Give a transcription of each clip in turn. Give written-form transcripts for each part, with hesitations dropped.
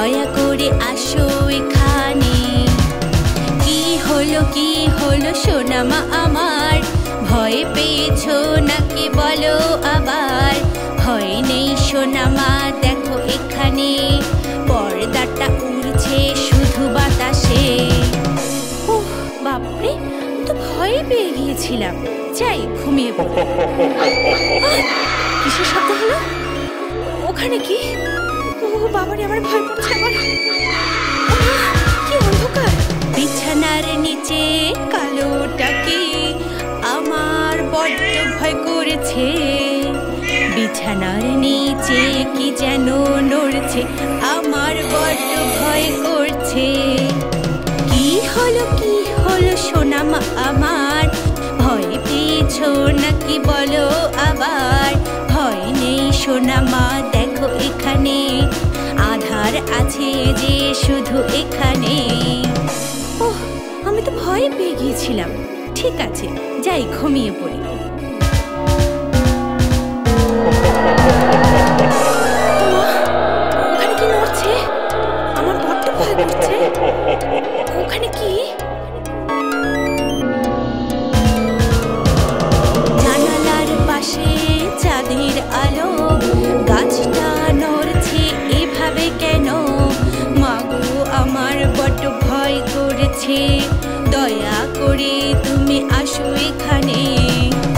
দয়া করে আসো এখানে। কি হলো সোনামা আমার, ভয় পেয়েছো নাকি বলো আবার? ভয় নেই সোনামা, দেখো এখানে পর্দাটা উড়ছে শুধু বাতাসে। ওহ বাপরে, তো ভয় পেয়ে গিয়েছিলাম। যাই ঘুমিয়ে পড়ি। কিসের শব্দ হলো? ওখানে কি? ও বাবারে, আমার ভয় করছে। আমার কি অন্ধকার! বিছানার নিচে কালোটা কি? আমার বড্ড ভয় করেছে। বিছানার নিচে কি যেন নড়ছে, আমার বড্ড ভয় করছে। কি হলো সোনামা আমার, ভয় পেয়েছো নাকি বলো আবার? ভয় নেই সোনামা, দেখো এখানে আধার আছে যে শুধু এখানে। ওহ, আমি তো ভয় পেয়ে গিয়েছিলাম। ঠিক আছে, যাই ঘুমিয়ে পড়ি। ওখানে কি নড়ছে? আমার বড্ড ভয় করছে। ওখানে কি? জানালার পাশে চাঁদের আলো, গাছটা নড়ছে এভাবে কেন? মাগো আমার বড্ড ভয় করেছে, দয়া করে তুমি আসো এখানে।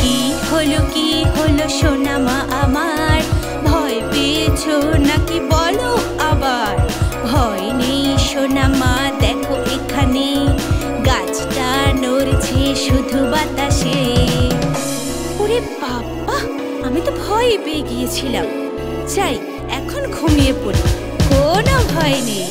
কি হলো সোনামা আমার, ভয় পেয়েছো নাকি বলো আবার? ভয় নেই সোনামা, দেখো এখানে গাছটা নড়ছে শুধু বাতাসে। ওরে বাবা, আমি তো ভয় পেয়ে গিয়েছিলাম। যাই এখন ঘুমিয়ে পড়ি, কোনো ভয় নেই।